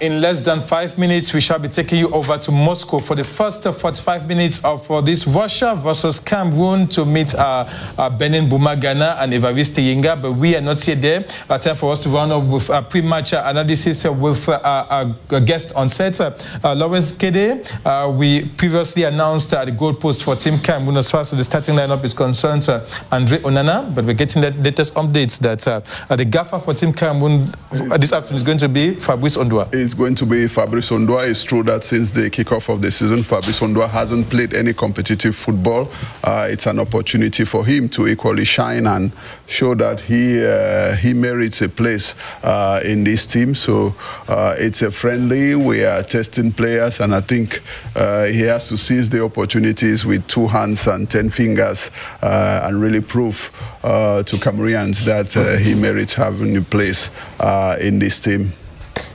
in less than 5 minutes, we shall be taking you over to Moscow for the first 45 minutes of this Russia versus Cameroon to meet Benin Boumagana and Evariste Yenga. But we are not yet there. Time for us to run up with a pre-match analysis with a guest on set, Lawrence Kede. We previously announced the goalpost for Team Cameroon as far as the starting lineup is concerned, Andre Onana. But we're getting the latest updates that the gaffer for Team Cameroon this afternoon is going to be Fabrice Ondoa. It's going to be Fabrice Ondoa. It's true that since the kickoff of the season, Fabrice Ondoa hasn't played any competitive football. It's an opportunity for him to equally shine and show that he merits a place in this team. So it's a friendly. We are testing players, and I think he has to seize the opportunities with 2 hands and 10 fingers and really prove to Cameroonians that he merits having a place in this team.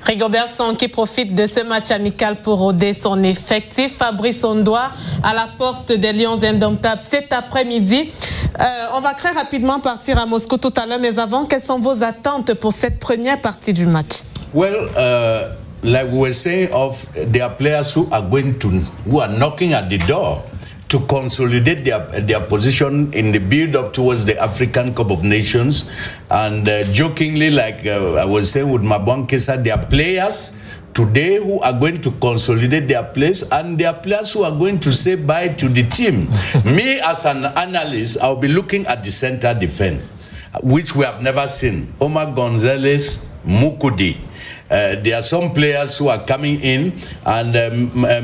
Rigobert Song qui profite de ce match amical pour roder son effectif. Fabrice Ondoa à la porte des Lions indomptables cet après-midi. On va très rapidement partir à Moscou tout à l'heure, mais avant, quelles sont vos attentes pour cette première partie du match? Well, like we were saying, there are players who are knocking at the door to consolidate their position in the build-up towards the African Cup of Nations. And jokingly, like I was saying with Mabwan Kesa, there are players today who are going to consolidate their place, and there are players who are going to say bye to the team. Me, as an analyst, I'll be looking at the center defense, which we have never seen. Omar Gonzalez, Mukudi. There are some players who are coming in, and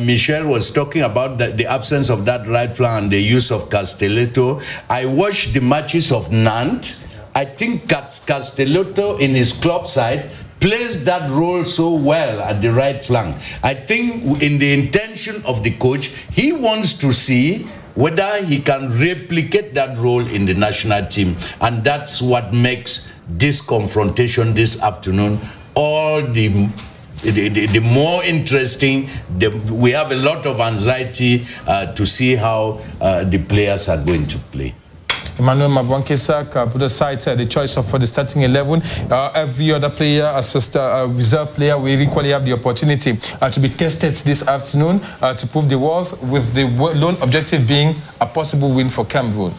Michel was talking about the absence of that right flank and the use of Castelletto. I watched the matches of Nantes. I think Castelletto in his club side plays that role so well at the right flank. I think in the intention of the coach, he wants to see whether he can replicate that role in the national team. And that's what makes this confrontation this afternoon all the more interesting. We have a lot of anxiety to see how the players are going to play. Emmanuel Mabwankesak put aside the choice for the starting 11. Every other player, reserve player, will equally have the opportunity to be tested this afternoon to prove the worth, with the lone objective being a possible win for Cameroon.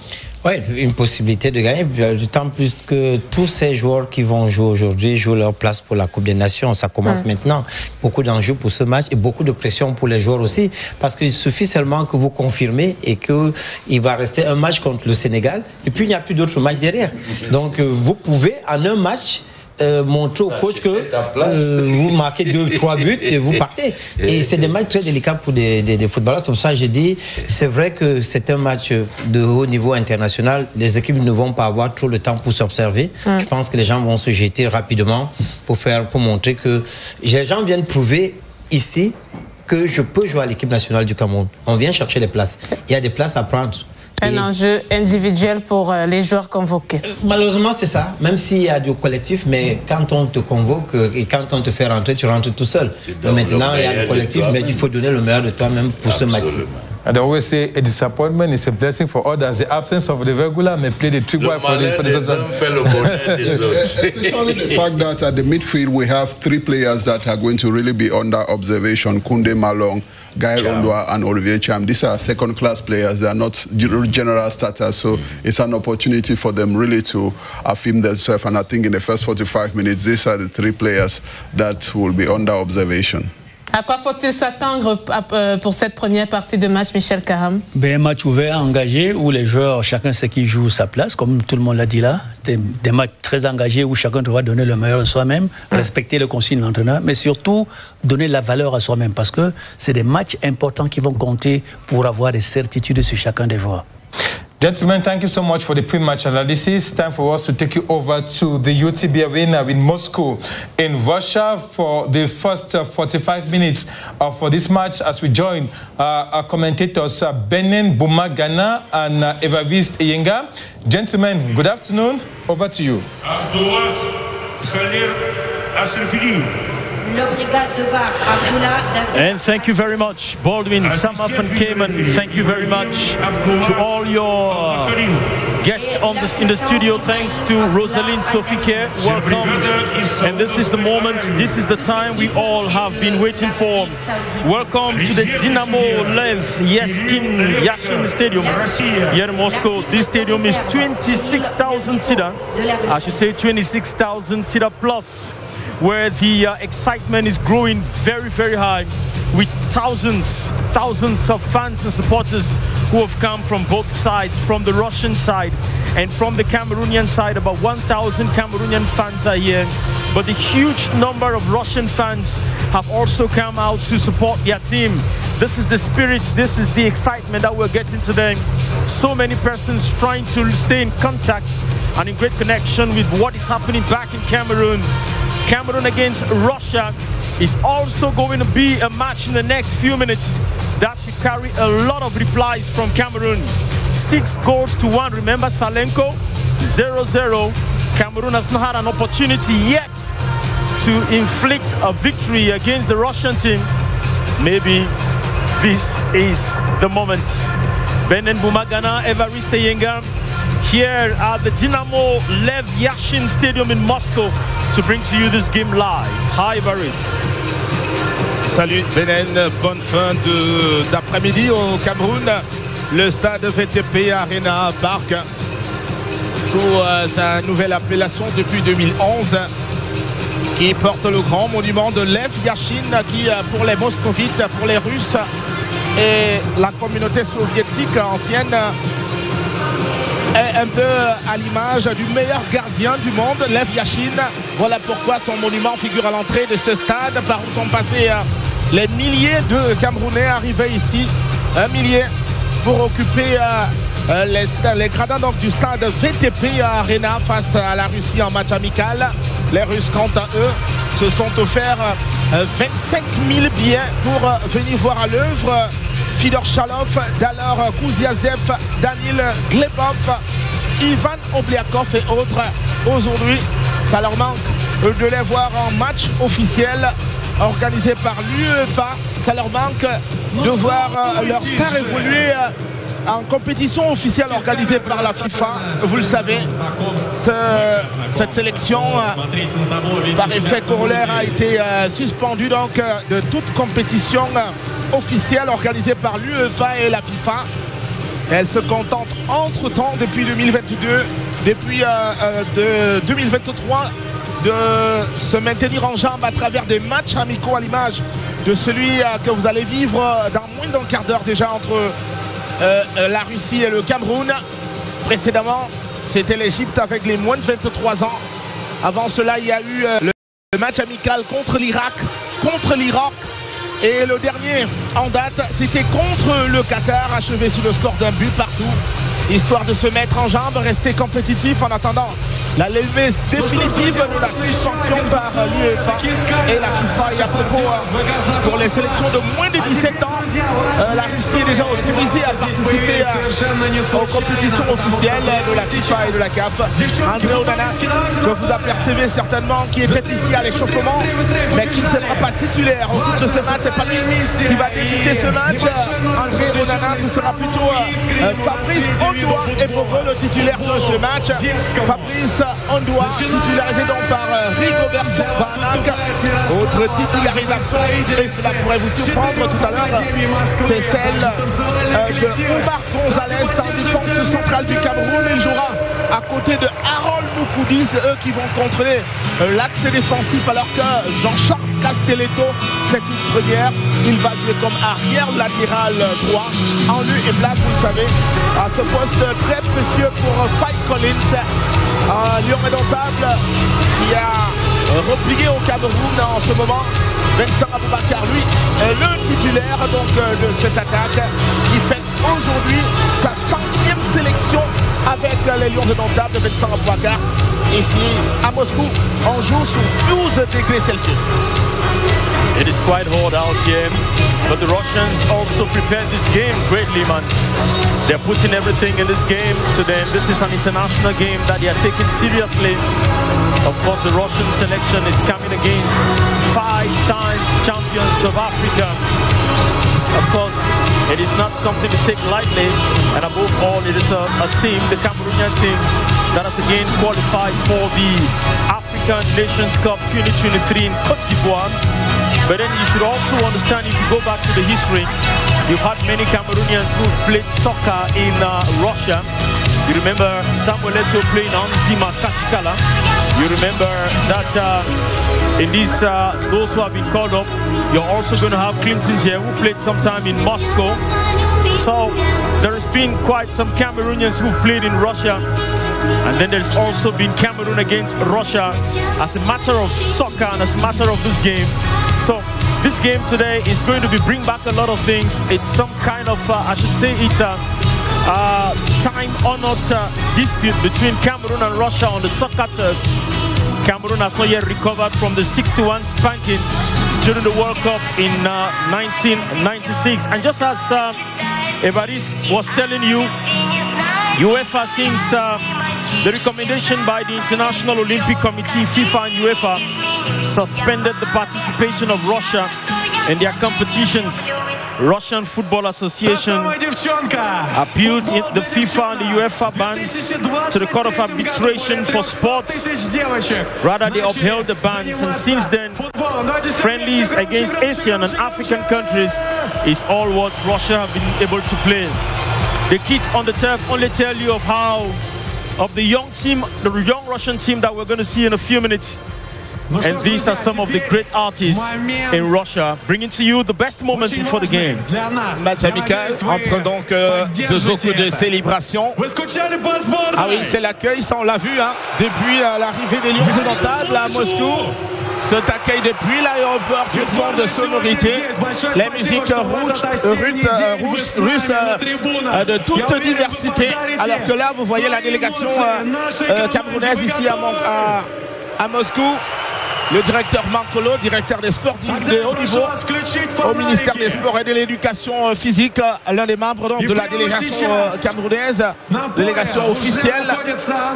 Oui, une possibilité de gagner, d'autant plus que tous ces joueurs qui vont jouer aujourd'hui jouent leur place pour la Coupe des Nations. Ça commence maintenant. Beaucoup d'enjeux pour ce match et beaucoup de pression pour les joueurs aussi, parce qu'il suffit seulement que vous confirmez et qu'il va rester un match contre le Sénégal et puis il n'y a plus d'autres matchs derrière. Donc vous pouvez en un match montrer au coach que vous marquez 2-3 buts et vous partez. Et c'est des matchs très délicats pour des footballeurs. C'est pour ça que je dis, c'est vrai que c'est un match de haut niveau international. Les équipes ne vont pas avoir trop de temps pour s'observer. Je pense que les gens vont se jeter rapidement pour montrer que les gens viennent prouver ici que je peux jouer à l'équipe nationale du Cameroun. On vient chercher les places. Il y a des places à prendre. Un enjeu individuel pour les joueurs convoqués. Malheureusement, c'est ça. Même s'il y a du collectif, mais quand on te convoque et quand on te fait rentrer, tu rentres tout seul. Donc maintenant, il y a le collectif, mais il faut donner le meilleur de toi-même pour ce match. And I always say a disappointment is a blessing for others. The absence of the regular may play the trigger for the Especially the fact that at the midfield we have 3 players that are going to really be under observation: Koundé Malong, Gaël Ondoa and Olivier Cham. These are second-class players. They are not general starters, so it's an opportunity for them really to affirm themselves. And I think in the first 45 minutes, these are the 3 players that will be under observation. À quoi faut-il s'attendre pour cette première partie de match, Michel Karam? Un match ouvert, engagé, où les joueurs, chacun sait qui joue sa place, comme tout le monde l'a dit là. C'était des matchs très engagés où chacun doit donner le meilleur de soi-même, respecter les consignes de l'entraîneur, mais surtout donner la valeur à soi-même, parce que c'est des matchs importants qui vont compter pour avoir des certitudes sur chacun des joueurs. Gentlemen, thank you so much for the pre-match analysis. Time for us to take you over to the UTB Arena in Moscow, in Russia, for the first 45 minutes for this match, as we join our commentators Benin Boumagana and Evariste Yenga. Gentlemen, good afternoon. Over to you. And thank you very much, Baldwin, Samaf and Cayman. Thank you very much to all your guest in the studio. Thanks to Rosalind Sophie Kerr. Welcome. And this is the moment, this is the time we all have been waiting for. Welcome to the Dynamo Lev Yashin Stadium here in Moscow. This stadium is 26,000 seater. I should say 26,000 seater plus, where the excitement is growing very, very high, with thousands of fans and supporters who have come from both sides, from the Russian side and from the Cameroonian side. About 1,000 Cameroonian fans are here, but the huge number of Russian fans have also come out to support their team. This is the spirit, this is the excitement that we're getting today. So many persons trying to stay in contact and in great connection with what is happening back in Cameroon. Cameroon against Russia is also going to be a match in the next few minutes that should carry a lot of replies from Cameroon. 6-1. Remember Salenko, 0-0. Cameroon has not had an opportunity yet to inflict a victory against the Russian team. Maybe this is the moment. Benin Boumagana, Evariste Yenga, here at the Dynamo Lev Yashin Stadium in Moscow to bring to you this game live. Hi, Evariste. Salut Benin, bonne fin d'après-midi au Cameroun. Le stade VTP Arena Park, sous sa nouvelle appellation depuis 2011, qui porte le grand monument de Lev Yashin, qui pour les moscovites, pour les Russes et la communauté soviétique ancienne est un peu à l'image du meilleur gardien du monde, Lev Yashin. Voilà pourquoi son monument figure à l'entrée de ce stade, par où sont passés les milliers de Camerounais arrivés ici, 1 millier, pour occuper les gradins donc, du stade VTP Arena face à la Russie en match amical. Les Russes, quant à eux, se sont offerts 25 000 billets pour venir voir à l'œuvre Fidor Chalov, Dalor Kouziazev, Danil Glebov, Ivan Obliakov et autres. Aujourd'hui, ça leur manque de les voir en match officiel organisé par l'UEFA. Ça leur manque de voir leur star évoluer en compétition officielle organisée par la FIFA. Vous le savez, cette sélection par effet corollaire a été suspendue donc de toute compétition officielle organisée par l'UEFA et la FIFA. Elle se contente entre-temps depuis 2022, depuis 2023, de se maintenir en jambes à travers des matchs amicaux à l'image de celui que vous allez vivre dans moins d'un quart d'heure déjà entre la Russie et le Cameroun. Précédemment, c'était l'Égypte avec les moins de 23 ans. Avant cela, il y a eu le match amical contre l'Irak, contre l'Irak. Et le dernier en date, c'était contre le Qatar, achevé sous le score d'un but partout. Histoire de se mettre en jambes, rester compétitif en attendant la levée définitive de la suspension par l'UEFA et la FIFA. Et à propos, pour les sélections de moins de 17 ans, la Russie est déjà autorisée à participer aux compétitions officielles de la FIFA et de la CAF. André Onana, que vous apercevez certainement, qui était ici à l'échauffement, mais qui ne sera pas titulaire au cours de ce match. C'est pas lui qui va débuter ce match. André Onana, ce sera plutôt Fabrice Ondoa et pour eux le titulaire de ce match. Fabrice Ondoa, titularisé donc par Rigobert Sylvain. Autre titularisation, et cela pourrait vous surprendre tout à l'heure, c'est celle de Oumar Gonzalez en défense centrale du Cameroun. Il jouera à côté de Harold Moukoudi. C'est eux qui vont contrôler l'axe défensif, alors que Jean-Charles Castelletto, c'est une première. Il va jouer comme arrière latéral droit, en lieu et place, vous le savez, à ce poste très précieux pour Faye Collins, un lion indomptable qui a replié au Cameroun en ce moment. Vincent Aboubakar, lui, est le titulaire donc, de cette attaque qui fait aujourd'hui sa 100e sélection avec les Lions indomptables de Vincent Aboubakar. Ici, à Moscou, on joue sous 12 degrés Celsius. It is quite hot out here, but the Russians also prepared this game greatly, man. They're putting everything in this game to them. This is an international game that they are taking seriously. Of course, the Russian selection is coming against 5 times champions of Africa. Of course, it is not something to take lightly, and above all, it is a team, the Cameroonian team, that has again qualified for the African Nations Cup 2023 in Côte d'Ivoire. But then you should also understand, if you go back to the history, you've had many Cameroonians who've played soccer in Russia. You remember Samuel Eto'o playing Anzima Kashkala. You remember that in these, those who have been called up, you're also going to have Clinton Jay, who played sometime in Moscow. So there has been quite some Cameroonians who've played in Russia. And then there's also been Cameroon against Russia as a matter of soccer and as a matter of this game. So this game today is going to bring back a lot of things. It's some kind of, I should say, it's a time-honored dispute between Cameroon and Russia on the soccer turf. Cameroon has not yet recovered from the 6-1 spanking during the World Cup in 1996. And just as Evariste was telling you, UEFA, since the recommendation by the International Olympic Committee, FIFA and UEFA, suspended the participation of Russia in their competitions. Russian Football Association appealed the FIFA and the UEFA bans to the Court of Arbitration for Sports. Rather, they upheld the bans, and since then, friendlies against Asian and African countries is all what Russia have been able to play. The kids on the turf only tell you of the young team, the young Russian team that we're going to see in a few minutes. And these are some of the great artists in Russia, bringing to you the best moments before the game. Match amical entre donc deux autres de célébration. Ah oui, c'est l'accueil, ça on l'a vu, hein, depuis l'arrivée des Lions indomptables à Moscou. Cet accueil depuis l'aéroport sur fond de sonorité, les musiques russes de toute diversité. Alors que là, vous voyez la délégation camerounaise ici à Moscou. Le directeur Mankolo, directeur des sports de haut niveau au ministère des Sports et de l'Éducation physique, l'un des membres donc, de la délégation camerounaise, délégation officielle.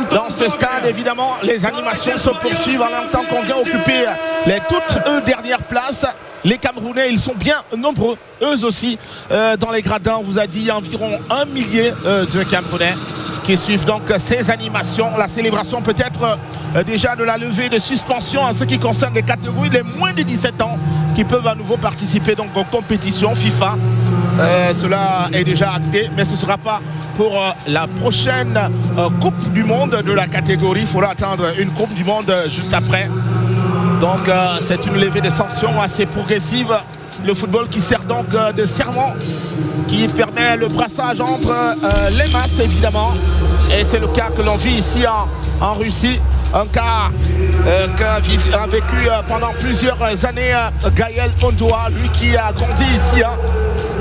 Dans ce stade, évidemment, les animations se poursuivent en même temps qu'on vient occuper les toutes dernières places. Les Camerounais, ils sont bien nombreux, eux aussi, dans les gradins. On vous a dit environ 1 millier de Camerounais qui suivent donc ces animations. La célébration peut-être déjà de la levée de suspension en ce qui concerne les catégories les moins de 17 ans qui peuvent à nouveau participer donc aux compétitions FIFA. Cela est déjà acté, mais ce ne sera pas pour la prochaine Coupe du Monde de la catégorie. Il faudra attendre une Coupe du Monde juste après. Donc c'est une levée de sanctions assez progressive. Le football qui sert donc de serment, qui permet le brassage entre les masses évidemment. Et c'est le cas que l'on vit ici en Russie. Un cas qu'a vécu pendant plusieurs années Gaël Ondoa, lui qui a grandi ici, hein,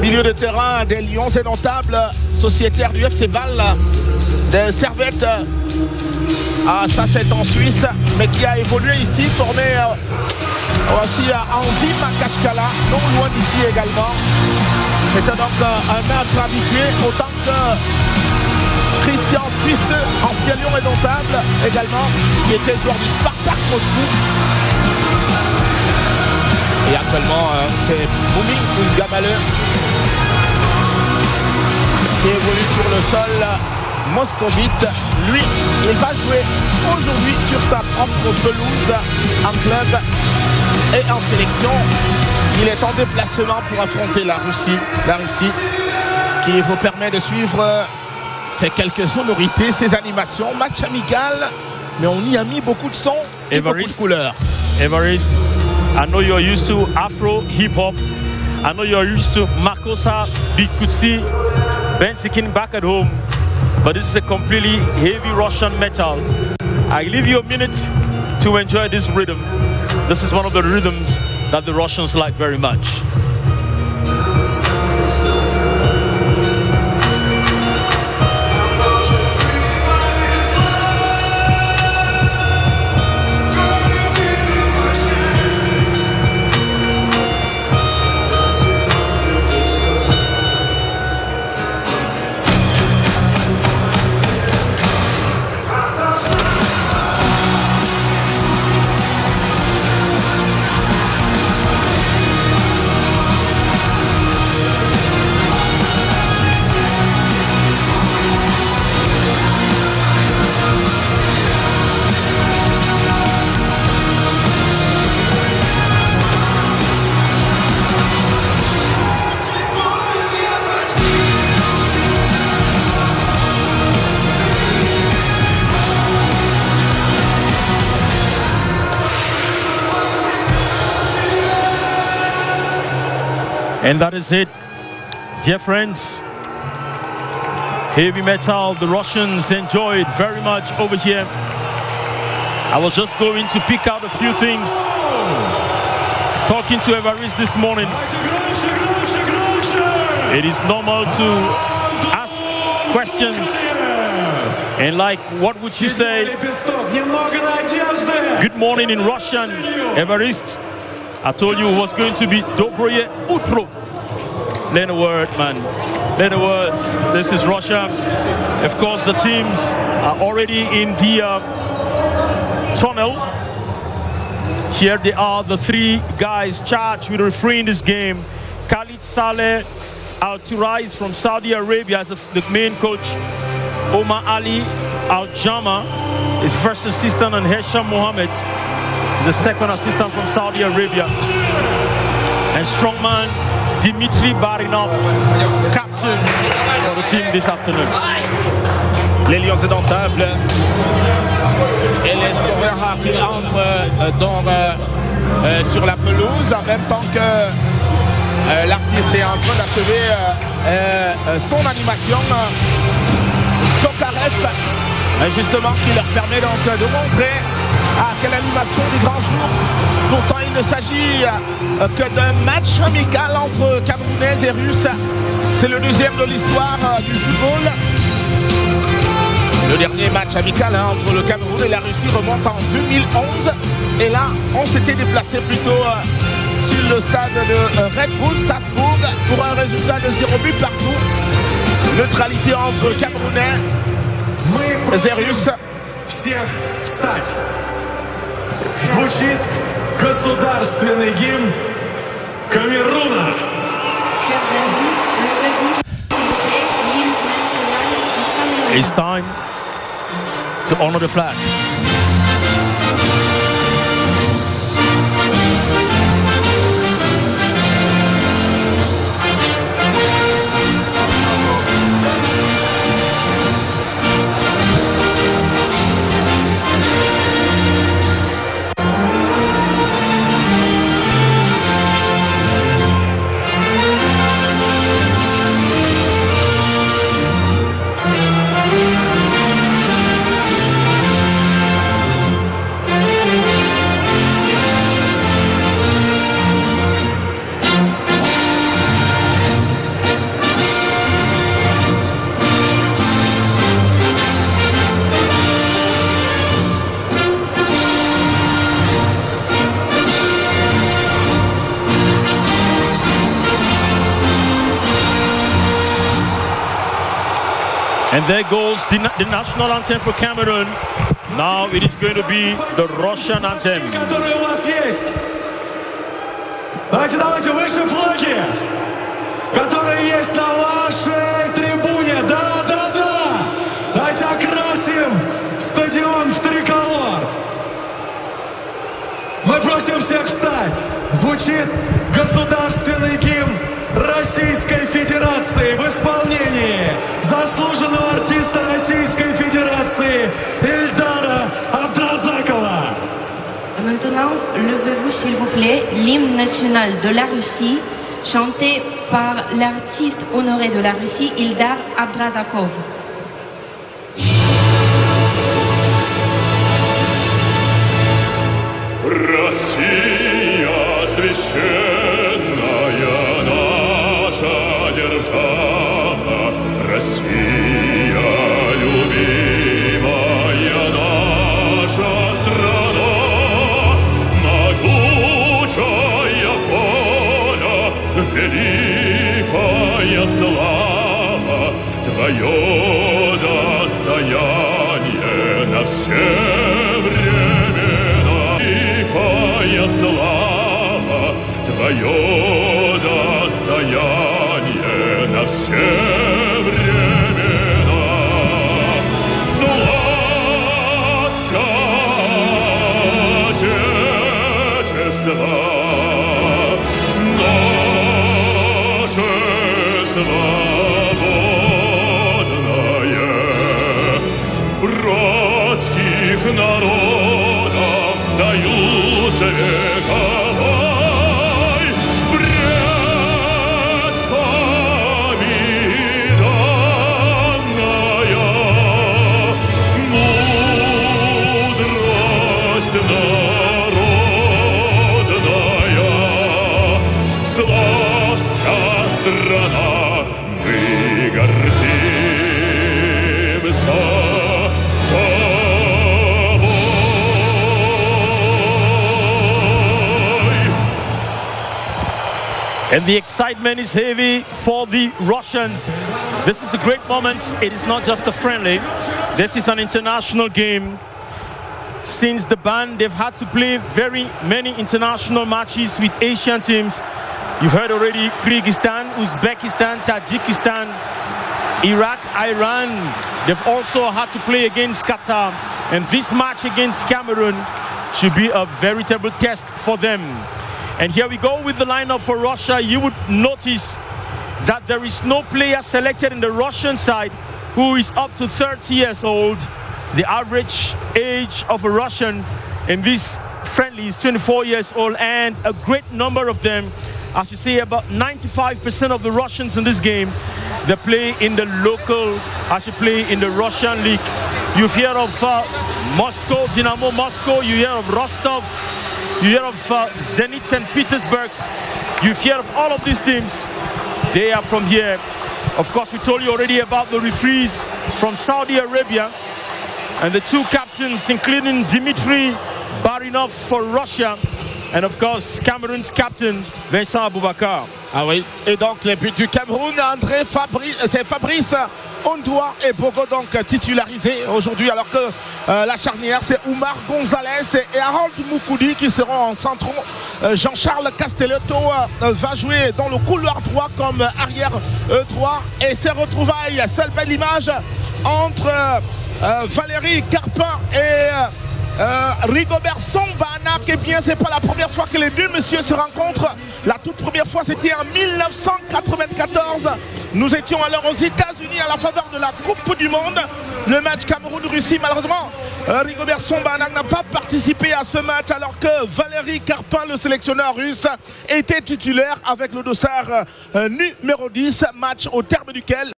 milieu de terrain des Lions indomptables, sociétaire du FC Bâle, des Servettes. Ça c'est en Suisse, mais qui a évolué ici, formé aussi à Anzima Kashkala, non loin d'ici également. C'était donc un maître habitué, autant que Christian Suisse, ancien Lion indomptable également, qui était joueur du Spartak Moscou. Et actuellement, c'est Bouming Gamaleux qui évolue sur le sol moscovite. Lui, il va jouer aujourd'hui sur sa propre pelouse en club et en sélection. Il est en déplacement pour affronter la Russie qui vous permet de suivre ces quelques sonorités, ces animations, match amical, mais on y a mis beaucoup de sons et beaucoup de couleurs. Evariste, I know you're used to Afro hip-hop. I know you're used to Makossa, Big Kutsi, Ben Sikin back at home. But this is a completely heavy Russian metal. I leave you a minute to enjoy this rhythm. This is one of the rhythms that the Russians like very much. And that is it, dear friends. Heavy metal, the Russians enjoy it very much over here. I was just going to pick out a few things. Talking to Evariste this morning. It is normal to ask questions. And like, what would you say? Good morning in Russian, Evariste. I told you it was going to be Dobroye Utro. Learn a word, man. Learn a word. This is Russia. Of course, the teams are already in the tunnel. Here they are, the three guys charged with refereeing this game. Khalid Saleh Al-Turais from Saudi Arabia as the main coach. Omar Ali Al-Jama is first assistant, and Hesham Mohammed is the second assistant from Saudi Arabia. And strongman Dimitri Barinov, captain for the team this afternoon. Les Lions indomptables et les Explorer qui entrent donc sur la pelouse en même temps que l'artiste est en train d'achever son animation. Tokarev, justement, qui leur permet donc de montrer à quelle animation du grand jour. Pourtant, il ne s'agit que d'un match amical entre Camerounais et Russes. C'est le deuxième de l'histoire du football. Le dernier match amical entre le Cameroun et la Russie remonte en 2011. Et là, on s'était déplacé plutôt sur le stade de Red Bull Salzbourg pour un résultat de 0 but partout. Neutralité entre Camerounais et Russes. Всех встать. Звучит государственный гимн Камеруна. It's time to honor the flag. And there goes the national anthem for Cameroon. Now it is going to be the Russian anthem. Давайте выше флаги, которые есть на вашей трибуне. Да. Давайте окрасим стадион в триколор. Мы просим всех встать. Звучит государственный гимн Российской Федерации в исполнении заслуженного артиста Российской Федерации Ильдара Абдразакова. Maintenant, levez-vous s'il vous plaît, l'hymne national de la Russie, chanté par l'artiste honoré de la Russie, Ildar Abdrazakov. Россия священная наша держава, Россия любимая наша страна, могучая воля, великая слава, твое достояние на все времена. Великая слава, твое достояние на все времена. Славься, Отечество, наше свободное, братских народов союз вековой, спаслася страна, мы гордимся тобой. And the excitement is heavy for the Russians. This is a great moment. It is not just a friendly. This is an international game. Since the ban, they've had to play very many international matches with Asian teams. You've heard already Kyrgyzstan, Uzbekistan, Tajikistan, Iraq, Iran. They've also had to play against Qatar. And this match against Cameroon should be a veritable test for them. And here we go with the lineup for Russia. You would notice that there is no player selected in the Russian side who is up to 30 years old. The average age of a Russian in this friendly is 24 years old, and a great number of them, I should say about 95% of the Russians in this game, they play in the local, I should play in the Russian league. You've heard of Moscow, Dynamo Moscow, you hear of Rostov, you hear of Zenit St. Petersburg, you've heard of all of these teams. They are from here. Of course, we told you already about the referees from Saudi Arabia and the two captains, including Dmitry Barinov for Russia, and of course Cameroon's captain Vincent Aboubakar. Ah oui, et donc les buts du Cameroun, c'est Fabrice Ondoa et Bogo donc titularisés aujourd'hui, alors que la charnière c'est Oumar Gonzalez et Harold Moukoudi qui seront en centraux. Jean-Charles Castelletto va jouer dans le couloir droit comme arrière droit, et ces retrouvailles, seule belle image entre Valérie Carpin et Rigobert Sambana. Eh bien, c'est pas la première fois que les deux messieurs se rencontrent. La toute première fois, c'était en 1994. Nous étions alors aux États-Unis à la faveur de la Coupe du Monde. Le match Cameroun-Russie, malheureusement, Rigobert Sambana n'a pas participé à ce match, alors que Valérie Carpin, le sélectionneur russe, était titulaire avec le dossard numéro 10. Match au terme duquel